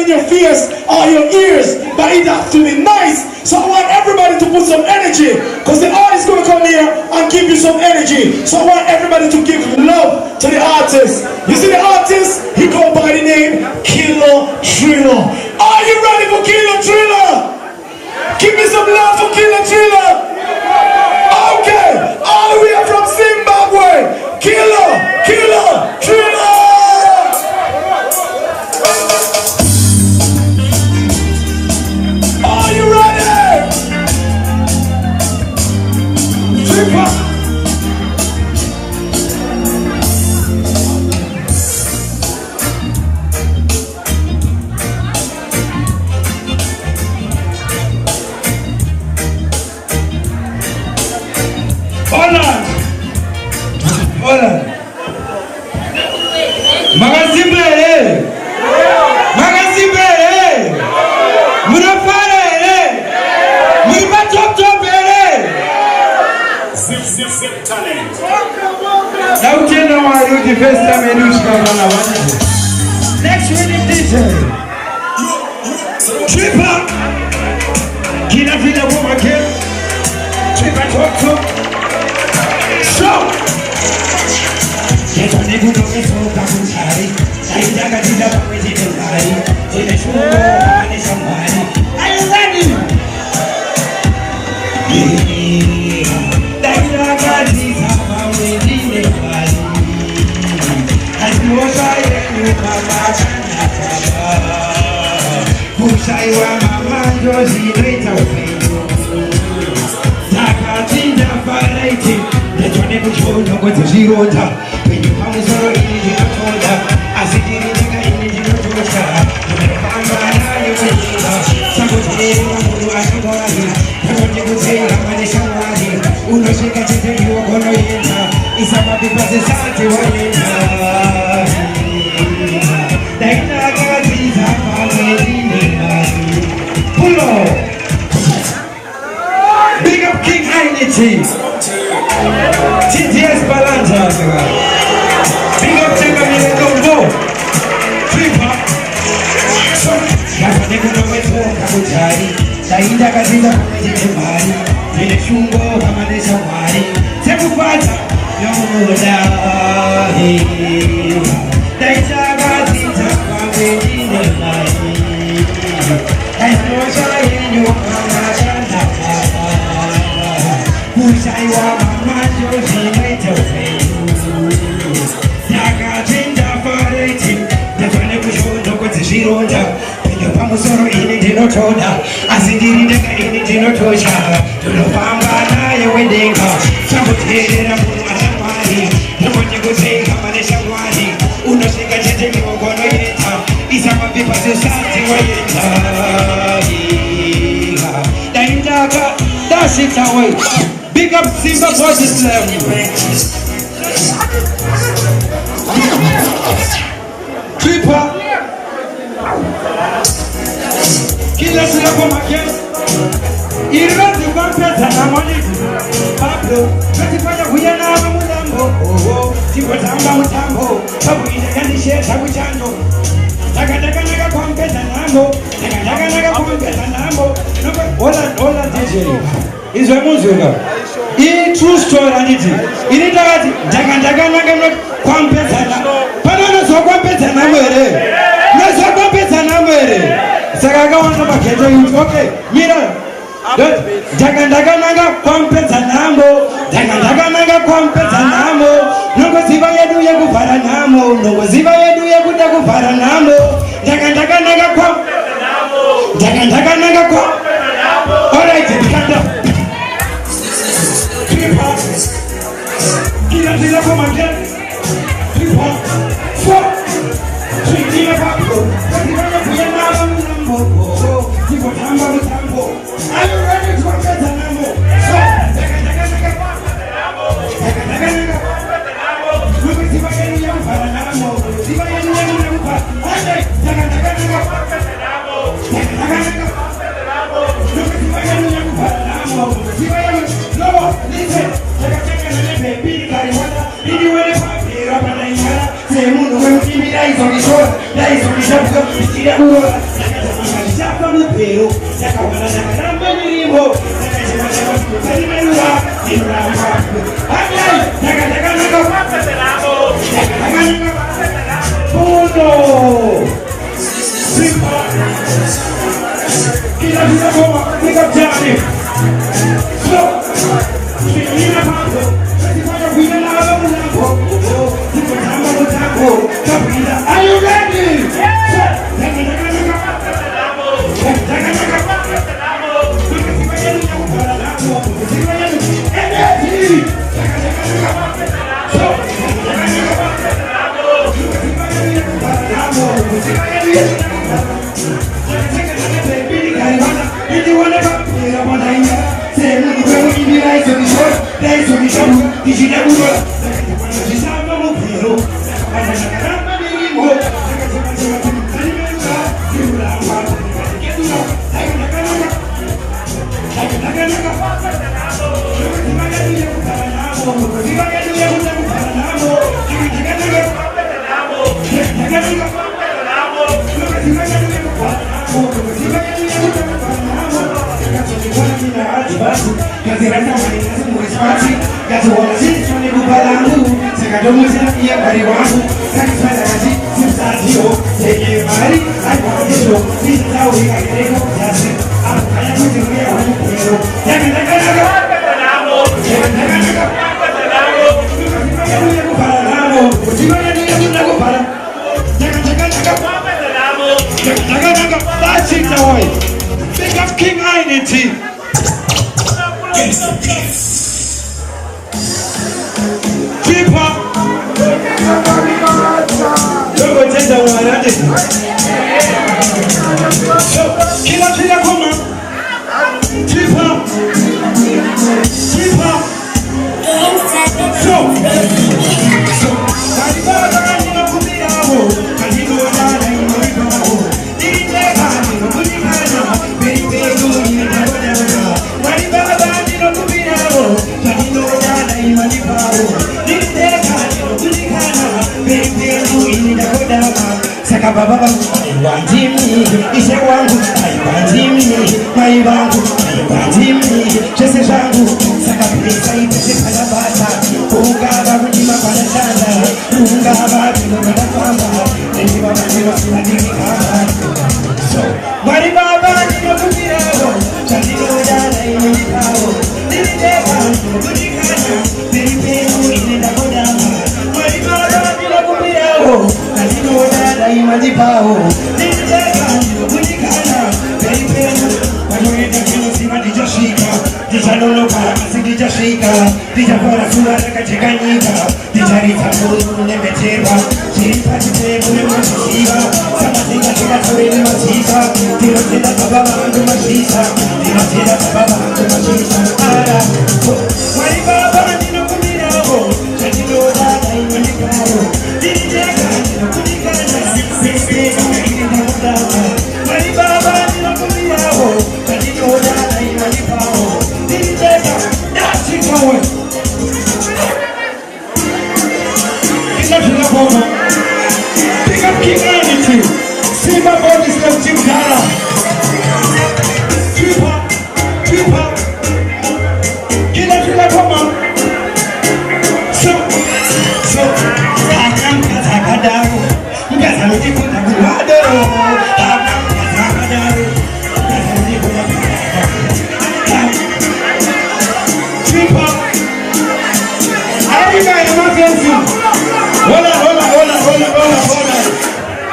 your face or your ears, but it has to be nice. So I want everybody to put some energy, because the artist is going to come here and give you some energy. So I want everybody to give love to the artist. You see the artist? He go by the name Killer Thriller. Are you ready for Killer Thriller? Give me some love for Killer Thriller. Okay, all the way from Zimbabwe. Killer Thriller. Are you ready? Tripper. Hola. Magazine. Munafare. Top. Zip talent. Now you know why you the first time you lose next winning DJ. Tripper. Kina vida woman again. Tripper talk. Show. Yes, I never know it's all about somebody. I got to know where it's somebody. So they should go on somebody. Are you ready? Yeah. That's not what it's about with anybody. As you was I you Push I want my man, Josie, later with Nakatinda variety. That's what never showed up with the zero top. When you come so easy to hold up, I see you in the Josa. I'm not you with somebody who I can go ahead. That's what you could say, I'm going to somebody. Uno se can tell you are going to enter. It's about the personality where you are. They never see somebody. Pull up. Big up King Heinety. TTS Balanta. Big up Timberlake Combo. Tripper. That's what they know it's all about. Saida Kazinda Kumari. They Shungo, Kamade Sawari. Sepupata. No, they Tagazita Kamade. As no shine you Kamashana. Pushai wa mama Josie later Nakatinda variety. That's when they push on the zero down. When you come so in it, no toda. As it did in it, no tosha. To the Pamba, you wedding house. Somebody, I'm going to somebody. No one you could say, come on, it's a wadi. Uno sing a jet, you go to it. It's a people to start to wait. Dash it away. Big up Simba Body Slam. Tripper. Killer Thriller for my kids. Irati Vampeta Namoni. Pablo. Petipaya Huyana Mulambo. Oh, Tipotamba Mutambo. Tabu in the candy share, Tabu Chando. Naga Vampeta Nambo. Naga Vampeta Nambo. Hola, DJ. Is a music. It's true story, I need it. You need that. Naga Vampeta. Panano so Vampeta Namere. No so Vampeta Namere. Sagaga wants to make okay. Mira. Naga Vampeta Nambo. Naga Vampeta Nambo. No ziva yedu yegu paranamo. No ziva yedu yegu dagu paranamo. Naga Nambo. All right, stand up. Killer Thriller for my girl. 3, 4, 3, Killer Pablo. Are you ready to get a number? Say, mupero yakawana yakaramba mirimo yakachemachaaimeruwa inoramba hakai yakakanaka Puno Kila bisa koma Pick up Johnny So Kila pango Sifanya kuina na haba muzango Niko tamba muzango Kapila Are you ready? Yeah Big up King Ainity. Keep up. Don't go take that one, I did. Killer, come on. Keep up. Keep up. Saka baba wanjimi ishe wangu wanjimi mai wangu wanjimi chese zangu saka pesa ipese kala bata ungaba kujima para chanda ungaba bila kwamba ndio baba ndio adili kama so mari baba ndio kujirao chandio jana ilikao niliteka kujikana nilipenda ile dakoda mari baba ndio kujirao chandio jana ilikao niliteka kujikana nilipenda wanaenda kila siku dijashika dijaloloka asijashika dijafara sura rakachanganyika dijarita mungu nemeteba chipati tebu nemasiba sabatinga kila tori nemasiba dirotenda baba wangu mashisa dirotenda baba wangu mashisa ara wali baba ninokumirao chanilo dada imenikao dirijeka ninokunikana siseka ilinakudama wali baba ninokumirao chanilo dada imenikao dirijeka nachikawe pick up King Ainity. See my body stuff, Jim Cara. Keep up. Get up, come on. So. Akam katakadaru. Ngazamuti kuna kuwadoro. Akam katakadaru. Ngazamuti kuna kuwadoro. Keep up. I got emergency. Hola.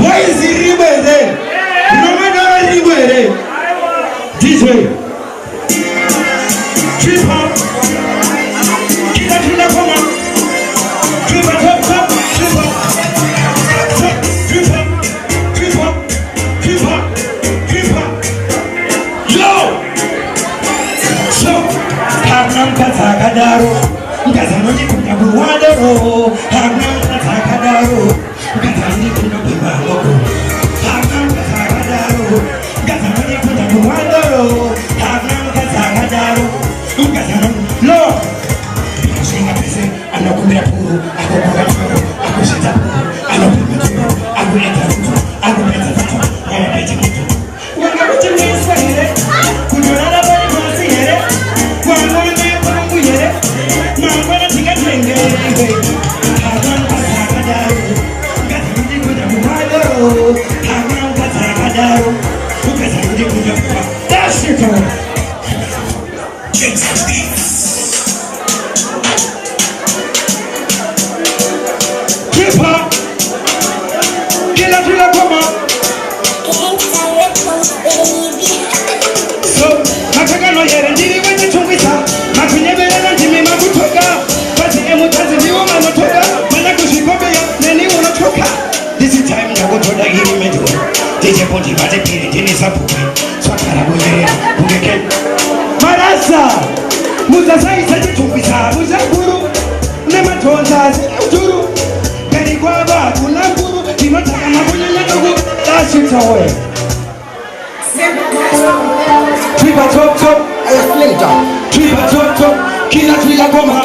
Why is he Ribere? No matter Ribere. DJ. Keep up. Keep up. Keep up. Yo. So, Hanam Katakadaro. Gazanoni Kunabuadaro. Hanam Katakadaro. Gazanoni Kunabuadaro. Hanam Katakadaro. Gazanoni Kunabuadaro. Hanam Katakadaro. Gazanoni. Lord. Sing a piece. I know Kunapuru. I go Kunapuru. I go Sitapuru. I know Kunapuru. I go Etaru. I go Etaru. I go Etaru. When I go to mangwana tikatenge hamanga takadaro ngazandi kuda kuhalo hamanga takadaro ukazandi kuda kuhalo that's it Tripa Kila koma So Mataka no yere ndiri wenye chungwita Makunyebele na ndimi makutoka Basi emutazi ndiwo manotoka Mana kushikobe ya neni unotoka This is time ya kutoda hili medu Tije ponti bate pili tini sapuke Swakara bujere Kugeke Marasa Muzasai sati chungwita Muzakuru Nema tonza Zikuturu Kari kwa ba Kulakuru Kinotaka makunyanya ndugu That's it away Tripa top top Tripa top top Kila koma